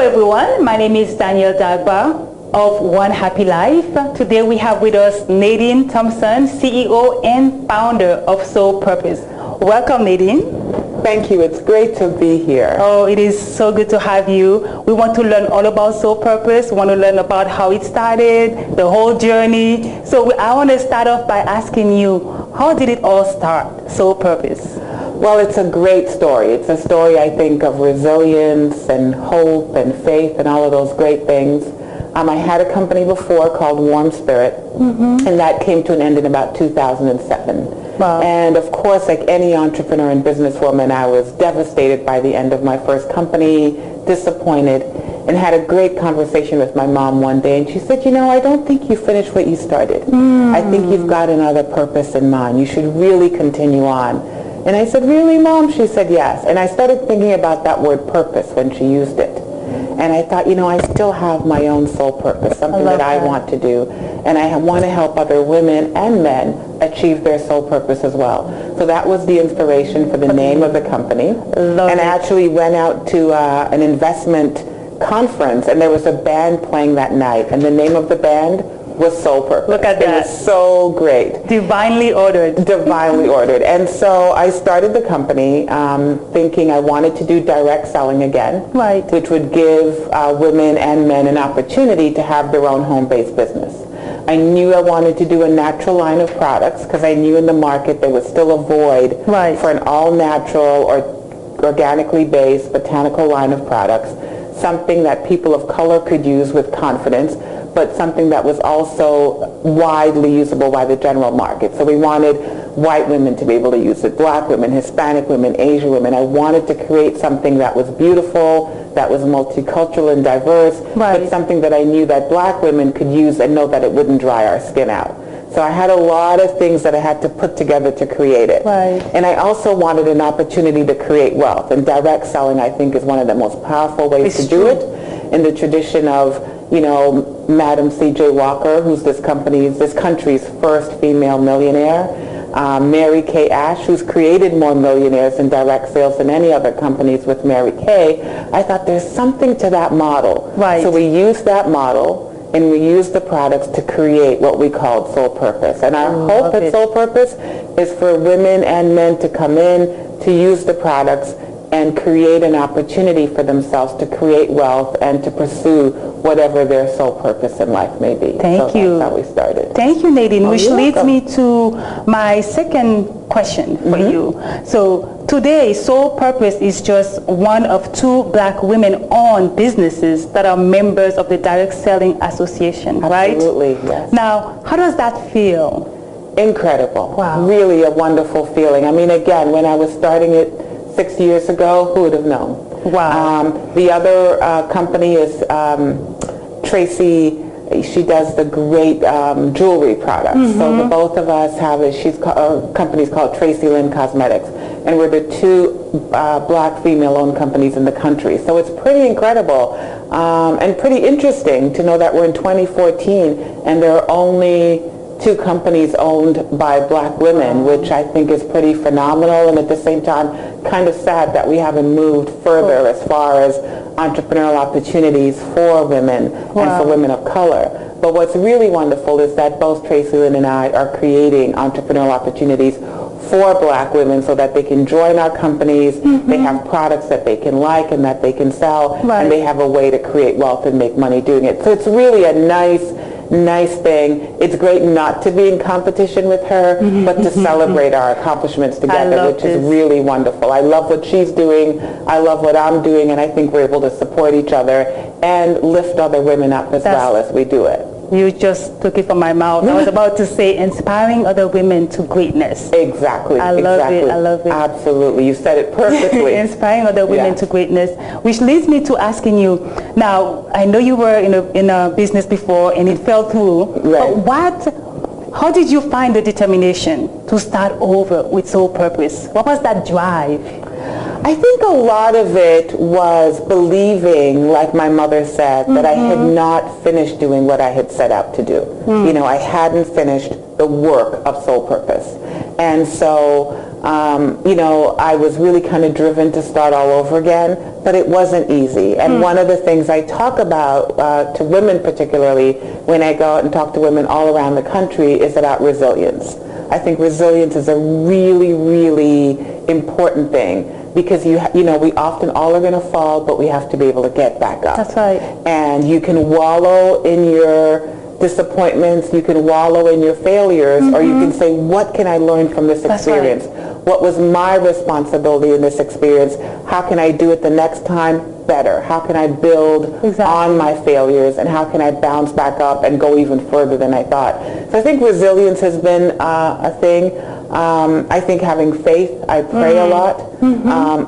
Everyone, my name is Danielle Dagba of One Happy Life. Today we have with us Nadine Thompson, CEO and founder of Soul Purpose. Welcome, Nadine. Thank you. It's great to be here. Oh, it is so good to have you. We want to learn all about Soul Purpose. We want to learn about how it started, the whole journey. So I want to start off by asking you, how did it all start, Soul Purpose? Well, it's a great story. It's a story, I think, of resilience and hope and faith and all of those great things. I had a company before called Warm Spirit, and that came to an end in about 2007. Wow. And of course, like any entrepreneur and businesswoman, I was devastated by the end of my first company, disappointed, and had a great conversation with my mom one day. And she said, you know, I don't think you finished what you started. I think you've got another purpose in mind. You should really continue on. And I said, really, Mom? She said, yes. And I started thinking about that word purpose when she used it. And I thought, you know, I still have my own soul purpose, something that I want to do. And I want to help other women and men achieve their soul purpose as well. So that was the inspiration for the name of the company. And I actually went out to an investment conference, and there was a band playing that night. And the name of the band was Soul Purpose. Look at that. It was so great. Divinely ordered. Divinely ordered. And so I started the company thinking I wanted to do direct selling again, right, which would give women and men an opportunity to have their own home-based business. I knew I wanted to do a natural line of products because I knew in the market there was still a void for an all-natural or organically based botanical line of products, something that people of color could use with confidence, but something that was also widely usable by the general market. So we wanted white women to be able to use it, black women, Hispanic women, Asian women. I wanted to create something that was beautiful, that was multicultural and diverse, but something that I knew that black women could use and know that it wouldn't dry our skin out. So I had a lot of things that I had to put together to create it. And I also wanted an opportunity to create wealth. And direct selling, I think, is one of the most powerful ways to do it in the tradition of, you know, Madam C.J. Walker, who's this country's first female millionaire, Mary Kay Ash, who's created more millionaires in direct sales than any other companies with Mary Kay. I thought there's something to that model. So we used that model, and we used the products to create what we called Soul Purpose. And our hope at Soul Purpose is for women and men to come in, to use the products, and create an opportunity for themselves to create wealth and to pursue whatever their soul purpose in life may be. Thank you. That's how we started. Thank you, Nadine, which leads me to my second question for you. So today, Soul Purpose is just one of 2 black women-owned businesses that are members of the Direct Selling Association, right? Absolutely, yes. Now, how does that feel? Incredible. Wow. Really a wonderful feeling. I mean, again, when I was starting it 6 years ago, who would have known? Wow. The other company is Tracy. She does the great jewelry products. So the both of us have her company's called Tracy Lynn Cosmetics, and we're the 2 black female-owned companies in the country. So it's pretty incredible and pretty interesting to know that we're in 2014 and there are only 2 companies owned by black women, which I think is pretty phenomenal, and at the same time kind of sad that we haven't moved further as far as entrepreneurial opportunities for women and for women of color. But what's really wonderful is that both Tracy Lynn and I are creating entrepreneurial opportunities for black women so that they can join our companies, they have products that they can like and that they can sell, and they have a way to create wealth and make money doing it. So it's really a nice thing. It's great not to be in competition with her, but to celebrate our accomplishments together, which is really wonderful. I love what she's doing. I love what I'm doing, and I think we're able to support each other and lift other women up as well as we do it. You just took it from my mouth. I was about to say inspiring other women to greatness. Exactly. I love it. I love it. Absolutely. You said it perfectly. Inspiring other women to greatness, which leads me to asking you, now, I know you were in a business before and it fell through, but how did you find the determination to start over with Soul Purpose? What was that drive? I think a lot of it was believing, like my mother said, that I had not finished doing what I had set out to do. You know, I hadn't finished the work of soul purpose. And so, you know, I was really kind of driven to start all over again, but it wasn't easy. And one of the things I talk about to women particularly when I go out and talk to women all around the country is about resilience. I think resilience is a really, really important thing because, you know, we often all are going to fall, but we have to be able to get back up. That's right. And you can wallow in your disappointments, you can wallow in your failures, or you can say, what can I learn from this experience? What was my responsibility in this experience? How can I do it the next time better? How can I build on my failures, and how can I bounce back up and go even further than I thought? So I think resilience has been a thing. I think having faith, I pray a lot.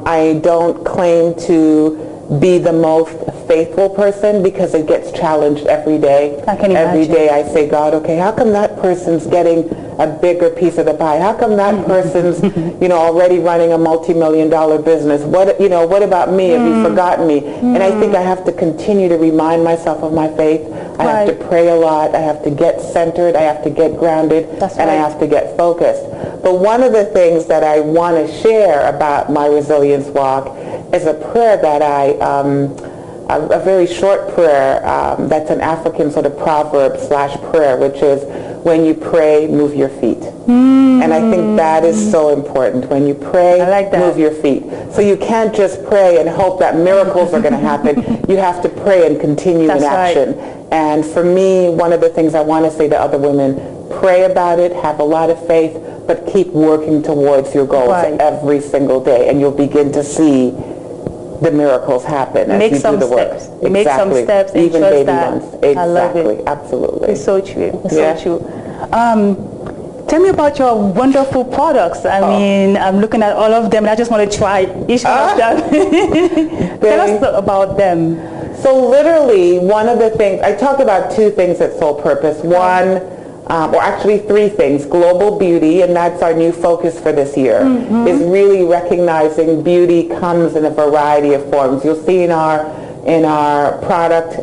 I don't claim to be the most faithful person because it gets challenged every day. I can imagine. Every day I say, God, okay, how come that person's getting a bigger piece of the pie? How come that person's, you know, already running a multi-million-dollar business? What, you know, what about me? Have you forgotten me? And I think I have to continue to remind myself of my faith. I have to pray a lot. I have to get centered. I have to get grounded. And I have to get focused. But one of the things that I want to share about my resilience walk is a prayer that a very short prayer that's an African sort of proverb / prayer, which is, when you pray, move your feet. And I think that is so important. When you pray, move your feet. So you can't just pray and hope that miracles are going to happen. You have to pray and continue in action. And for me, one of the things I want to say to other women, pray about it, have a lot of faith, but keep working towards your goals every single day, and you'll begin to see the miracles happen as you do the work. Make some steps and even trust baby that. ones. Exactly. I love it. Absolutely. It's so true. It's so true. Tell me about your wonderful products. I mean, I'm looking at all of them and I just want to try each one of them. Tell us about them. So literally, one of the things, I talk about two things at Soul Purpose. One, or actually three things. Global beauty, and that's our new focus for this year, is really recognizing beauty comes in a variety of forms. You'll see in our product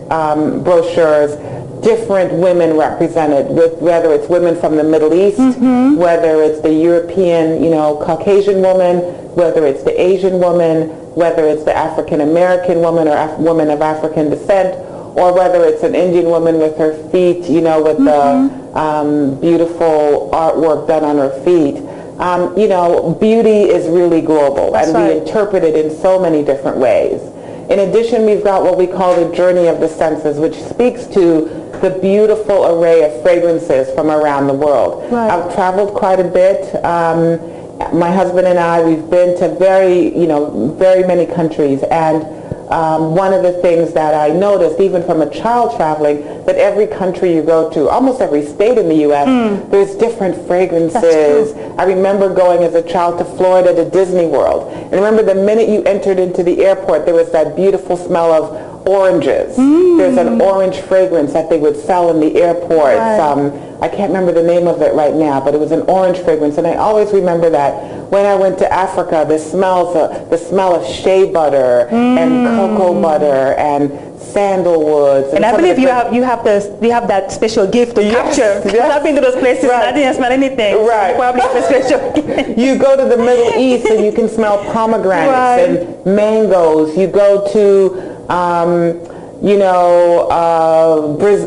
brochures different women represented, whether it's women from the Middle East, whether it's the European, you know, Caucasian woman, whether it's the Asian woman, whether it's the African American woman or woman of African descent, or whether it's an Indian woman with her feet, you know, with the beautiful artwork done on her feet. You know, beauty is really global, and we interpret it in so many different ways. In addition, we've got what we call the journey of the senses, which speaks to the beautiful array of fragrances from around the world. I've traveled quite a bit. My husband and I, we've been to very many countries, and one of the things that I noticed, even from a child traveling, that every country you go to, almost every state in the U.S., there's different fragrances. I remember going as a child to Florida to Disney World. And remember, the minute you entered into the airport, there was that beautiful smell of oranges. There's an orange fragrance that they would sell in the airports. I can't remember the name of it right now, but it was an orange fragrance. And I always remember that when I went to Africa, the smell of shea butter and cocoa butter and sandalwoods. And I believe you have that special gift to capture. Because I've been to those places and I didn't smell anything. Right. So probably have a special gift. You go to the Middle East and you can smell pomegranates and mangoes. You go to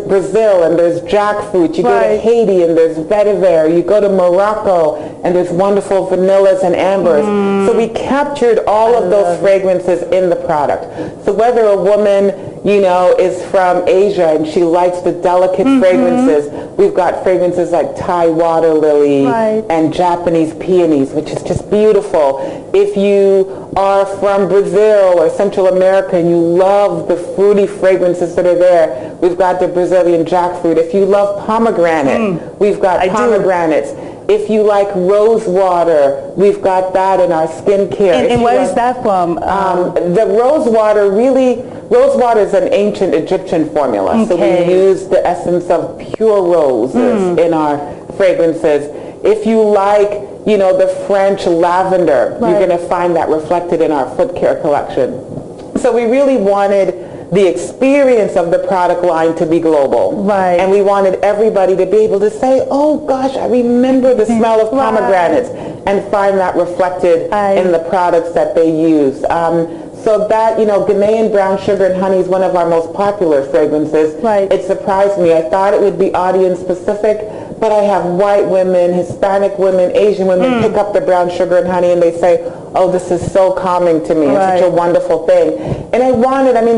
Brazil and there's jackfruit. You go to Haiti and there's vetiver. You go to Morocco and there's wonderful vanillas and ambers. So we captured all of those fragrances in the product. So whether a woman, you know, is from Asia and she likes the delicate fragrances, we've got fragrances like Thai water lily and Japanese peonies, which is just beautiful. If you are from Brazil or Central America and you love the fruity fragrances that are there, we've got the Brazilian jackfruit. If you love pomegranate, we've got pomegranates. If you like rose water, we've got that in our skincare. And where is that from? The rose water is an ancient Egyptian formula. So we use the essence of pure roses in our fragrances. If you like, you know, the French lavender, you're going to find that reflected in our foot care collection. So we really wanted the experience of the product line to be global. Right. And we wanted everybody to be able to say, oh gosh, I remember the smell of pomegranates, and find that reflected in the products that they use. So that, you know, Ghanaian brown sugar and honey is one of our most popular fragrances. Right. It surprised me. I thought it would be audience specific, but I have white women, Hispanic women, Asian women pick up the brown sugar and honey and they say, oh, this is so calming to me. It's such a wonderful thing. And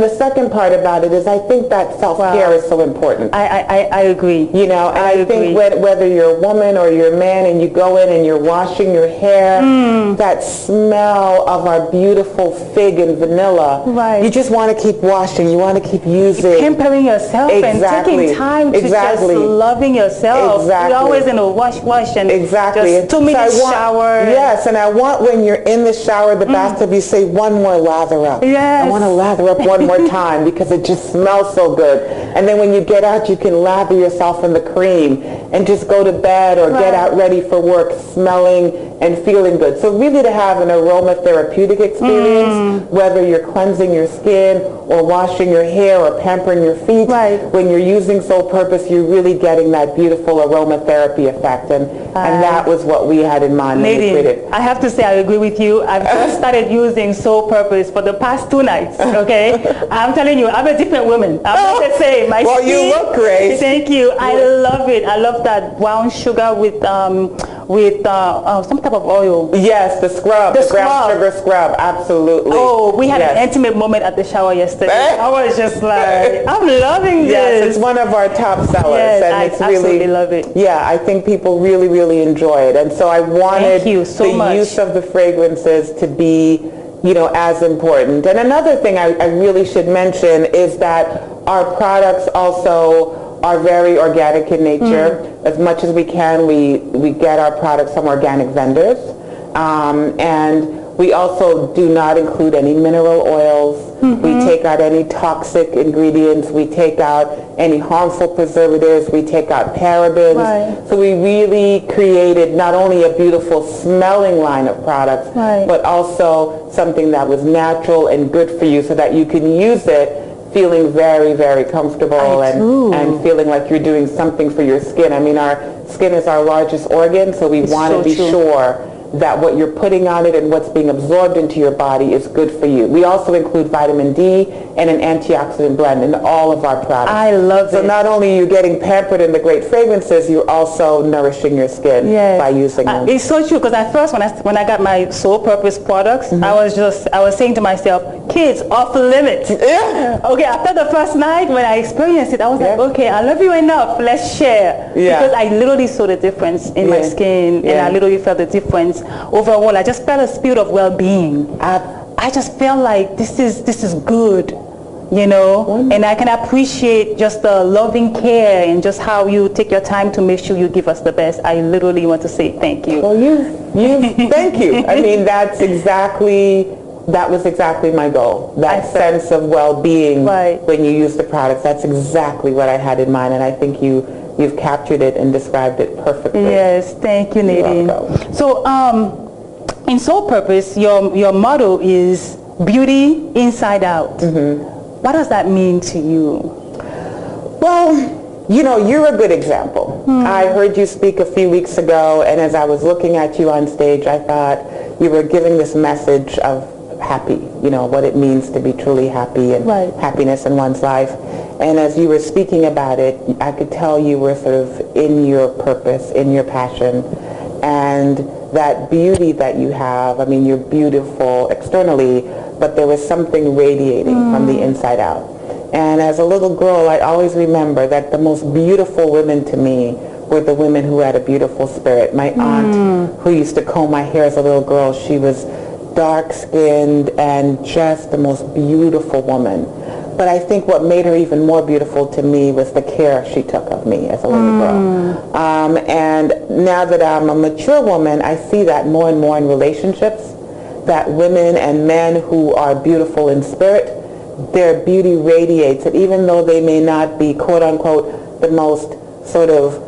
the second part about it is I think that self-care is so important. I agree. You know, and I think whether you're a woman or you're a man and you go in and you're washing your hair, that smell of our beautiful fig and vanilla, you just want to keep washing. You want to keep using. Pampering yourself and taking time to just loving yourself. Exactly. You're always in a wash and just 2 minutes shower. Yes, and I want when you're in the shower, the bathtub, you say one more lather up. Yes. I want to lather up one more time because it just smells so good. And then when you get out, you can lather yourself in the cream and just go to bed or get out ready for work smelling and feeling good. So really to have an aromatherapeutic experience, whether you're cleansing your skin or washing your hair or pampering your feet, when you're using Soul Purpose, you're really getting that beautiful aromatherapy effect. And that was what we had in mind when we created. I have to say I agree with you. I've just started using Soul Purpose for the past 2 nights, okay? I'm telling you, I'm a different woman. I'm not the same. My well, skin, you look great. Thank you. I love it. I love that brown sugar with some type of oil. Yes, the scrub, the brown sugar scrub, absolutely. Oh, we had an intimate moment at the shower yesterday. I was just like, I'm loving this. Yes, it's one of our top sellers. Yes, and I absolutely love it. Yeah, I think people really, really enjoy it. And so I wanted the use of the fragrances to be, you know, as important. And another thing I really should mention is that our products also are very organic in nature. As much as we can, we get our products from organic vendors. And we also do not include any mineral oils. We take out any toxic ingredients. We take out any harmful preservatives. We take out parabens. So we really created not only a beautiful smelling line of products, but also something that was natural and good for you so that you can use it feeling very, very comfortable and feeling like you're doing something for your skin. I mean, our skin is our largest organ, so we want to be sure that what you're putting on it and what's being absorbed into your body is good for you. We also include vitamin D and an antioxidant blend in all of our products. I love it. So not only are you getting pampered in the great fragrances, you're also nourishing your skin by using them. It's so true, because at first when I got my Soul Purpose products, I was saying to myself, kids off limits. Okay, after the first night when I experienced it, I was like, okay, I love you enough, let's share. Because I literally saw the difference in my skin, and I literally felt the difference overall. I just felt a spirit of well-being. I just felt like this is good, you know, and I can appreciate just the loving care and just how you take your time to make sure you give us the best. I literally want to say thank you. Well, thank you. I mean, that was exactly my goal. That sense of well-being when you use the products. That's exactly what I had in mind, and I think you've captured it and described it perfectly. Yes, thank you, Nadine. So, in Soul Purpose, your motto is beauty inside out. What does that mean to you? Well, you know, you're a good example. I heard you speak a few weeks ago, and as I was looking at you on stage, I thought you were giving this message of happy, you know, what it means to be truly happy and happiness in one's life. And as you were speaking about it, I could tell you were sort of in your purpose, in your passion, and that beauty that you have. I mean, you're beautiful externally, but there was something radiating from the inside out. And as a little girl, I always remember that the most beautiful women to me were the women who had a beautiful spirit. My aunt, who used to comb my hair as a little girl, she was dark-skinned and just the most beautiful woman. But I think what made her even more beautiful to me was the care she took of me as a little girl. And now that I'm a mature woman, I see that more and more in relationships, that women and men who are beautiful in spirit, their beauty radiates. And even though they may not be, quote-unquote, the most sort of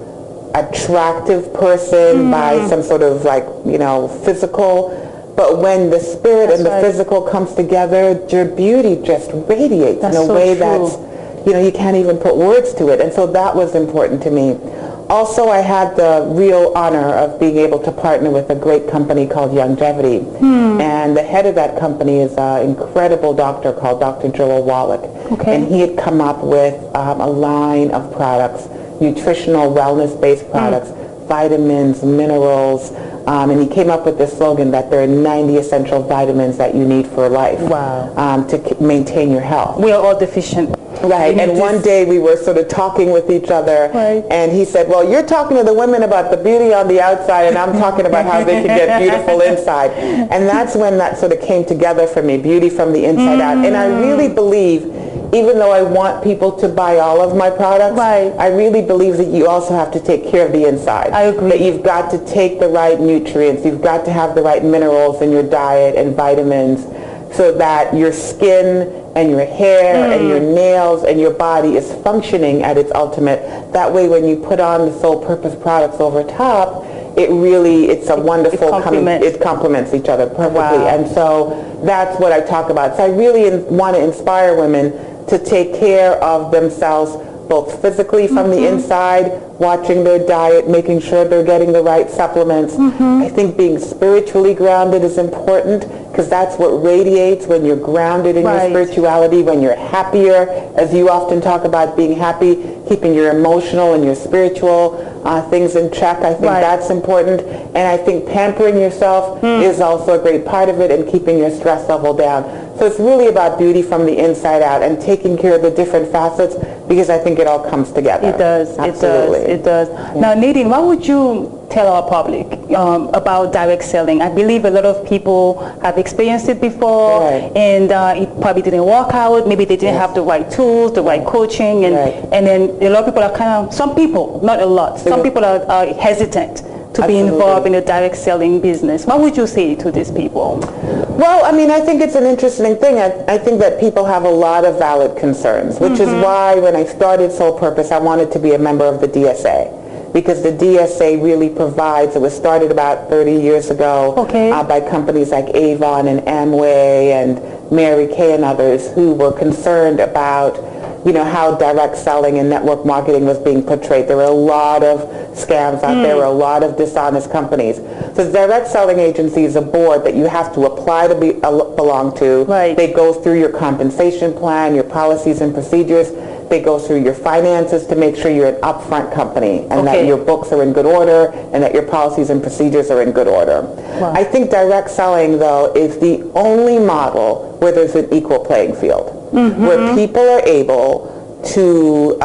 attractive person by some sort of like, you know, physical. But when the spirit and the physical comes together, your beauty just radiates in a way that's, you know, you can't even put words to it. And so that was important to me. Also, I had the real honor of being able to partner with a great company called Longevity. And the head of that company is an incredible doctor called Dr. Joel Wallach. And he had come up with a line of products, nutritional wellness-based products, vitamins, minerals, and he came up with this slogan that there are 90 essential vitamins that you need for life to maintain your health. We are all deficient. Right, and one day we were sort of talking with each other, and he said, well, you're talking to the women about the beauty on the outside, and I'm talking about how they can get beautiful inside. And that's when that sort of came together for me, beauty from the inside out. And I really believe, even though I want people to buy all of my products, I really believe that you also have to take care of the inside. I agree. That you've got to take the right nutrients, you've got to have the right minerals in your diet and vitamins, so that your skin and your hair and your nails and your body is functioning at its ultimate. That way, when you put on the Soul Purpose products over top, it's a wonderful, it complements each other perfectly. And so that's what I talk about. So I really want to inspire women to take care of themselves, both physically from the inside, watching their diet, making sure they're getting the right supplements. I think being spiritually grounded is important, because that's what radiates when you're grounded in your spirituality, when you're happier, as you often talk about being happy, keeping your emotional and your spiritual things in check. I think that's important. And I think pampering yourself is also a great part of it, and keeping your stress level down. So it's really about beauty from the inside out and taking care of the different facets, because I think it all comes together. It does. Absolutely. It does. Now, Nadine, what would you tell our public about direct selling? I believe a lot of people have experienced it before, and it probably didn't work out. Maybe they didn't have the right tools, the right coaching, and then a lot of people are kind of, some people, not a lot, some people are hesitant to be involved in a direct selling business. What would you say to these people? Well, I mean, I think it's an interesting thing. I think that people have a lot of valid concerns, which is why when I started Soul Purpose, I wanted to be a member of the DSA, because the DSA really provides, it was started about 30 years ago by companies like Avon and Amway and Mary Kay and others, who were concerned about, you know, how direct selling and network marketing was being portrayed. There were a lot of scams out there. There were a lot of dishonest companies. So the direct selling agency is a board that you have to apply to belong to. They go through your compensation plan, your policies and procedures. They go through your finances to make sure you're an upfront company, and that your books are in good order, and that your policies and procedures are in good order. I think direct selling, though, is the only model where there's an equal playing field, where people are able to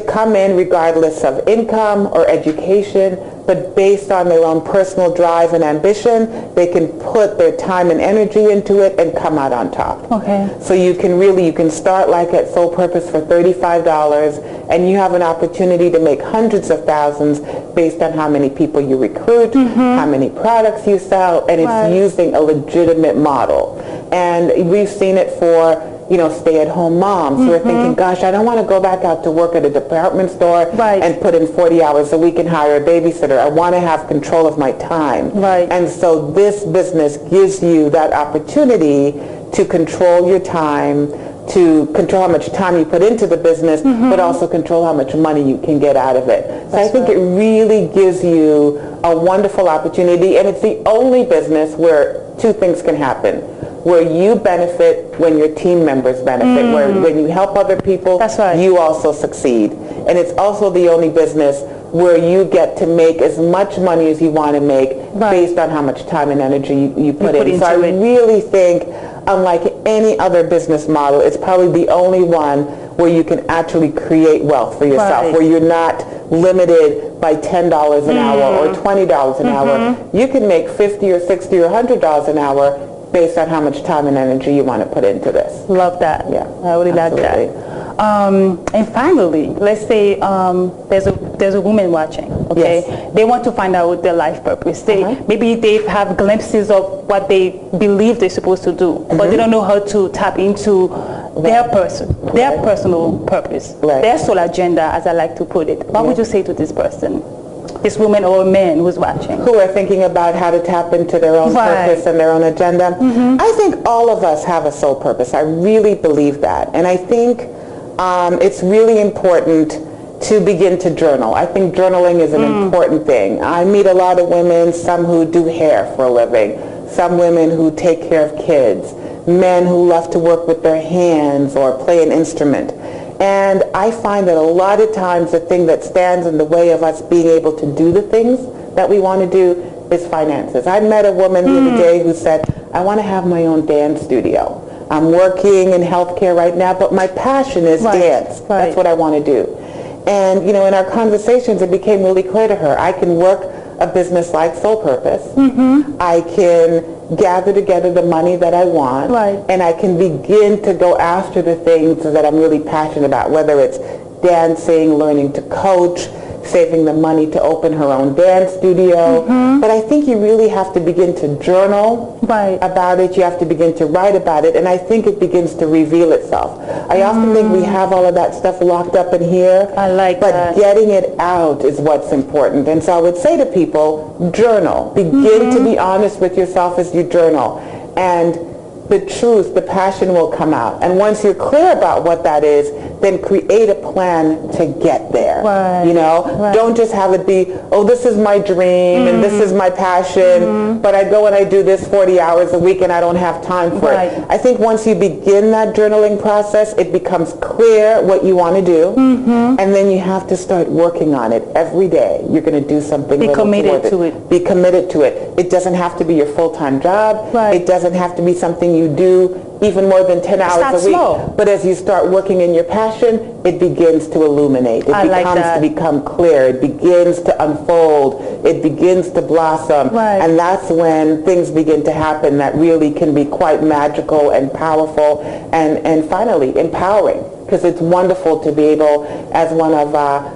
come in regardless of income or education, but based on their own personal drive and ambition, they can put their time and energy into it and come out on top. So you can start like at Soul Purpose for $35, and you have an opportunity to make hundreds of thousands based on how many people you recruit, how many products you sell, and it's using a legitimate model. And we've seen it for, you know, stay-at-home moms who are thinking, gosh, I don't want to go back out to work at a department store and put in 40 hours a week and hire a babysitter. I want to have control of my time. And so this business gives you that opportunity to control your time, to control how much time you put into the business, but also control how much money you can get out of it. So I think it really gives you a wonderful opportunity, and it's the only business where two things can happen. Where you benefit when your team members benefit, where when you help other people, you also succeed. And it's also the only business where you get to make as much money as you want to make based on how much time and energy you put in. So I really think, unlike any other business model, it's probably the only one where you can actually create wealth for yourself, where you're not limited by $10 an hour or $20 an hour. You can make $50 or $60 or $100 an hour based on how much time and energy you want to put into this. Love that. Yeah, I really like that. And finally, let's say there's a woman watching. They want to find out their life purpose. Maybe they have glimpses of what they believe they're supposed to do, but they don't know how to tap into their personal purpose, their soul agenda, as I like to put it. What would you say to this person? This woman or man who's watching? Who are thinking about how to tap into their own purpose and their own agenda. I think all of us have a soul purpose. I really believe that. And I think it's really important to begin to journal. I think journaling is an important thing. I meet a lot of women, some who do hair for a living, some women who take care of kids, men who love to work with their hands or play an instrument. And I find that a lot of times the thing that stands in the way of us being able to do the things that we want to do is finances. I met a woman the other day who said, I want to have my own dance studio. I'm working in healthcare right now, but my passion is dance. That's what I want to do. And, you know, in our conversations, it became really clear to her, I can work a business like Soul Purpose. I can gather together the money that I want, and I can begin to go after the things that I'm really passionate about, whether it's dancing, learning to coach, saving the money to open her own dance studio. But I think you really have to begin to journal about it. You have to begin to write about it, and I think it begins to reveal itself. I often think we have all of that stuff locked up in here, but getting it out is what's important. And so I would say to people, journal. Begin to be honest with yourself as you journal, and the truth, the passion will come out. And once you're clear about what that is, then create a plan to get there. You know, don't just have it be, oh, this is my dream and this is my passion, but I go and I do this 40 hours a week and I don't have time for it. I think once you begin that journaling process, it becomes clear what you want to do, and then you have to start working on it every day. You're going to do something. Be committed to it. Be committed to it. It doesn't have to be your full-time job. It doesn't have to be something you do even more than 10 hours a week. Slow. But as you start working in your passion, it begins to illuminate. It become clear. It begins to unfold. It begins to blossom. And that's when things begin to happen that really can be quite magical and powerful and finally empowering. Because it's wonderful to be able, as one of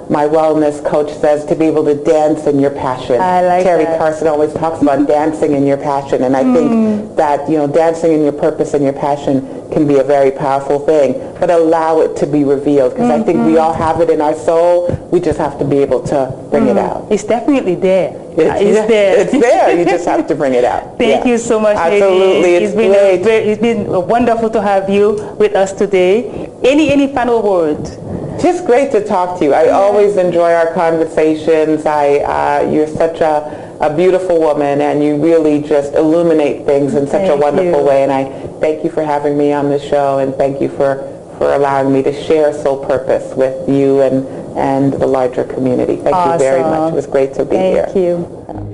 my wellness coach says, to be able to dance in your passion. Terry Carson always talks about dancing in your passion, and I think that, you know, dancing in your purpose and your passion can be a very powerful thing, but allow it to be revealed, because I think we all have it in our soul. We just have to be able to bring it out. It's definitely there. It's there. It's there. You just have to bring it out. Thank you so much, Absolutely. It's been wonderful to have you with us today. Any final words? Just great to talk to you. I always enjoy our conversations. You're such a beautiful woman, and you really just illuminate things in such a wonderful way. And I thank you for having me on the show, and thank you for allowing me to share Soul Purpose with you and the larger community. Thank you very much. It was great to be here. Thank you.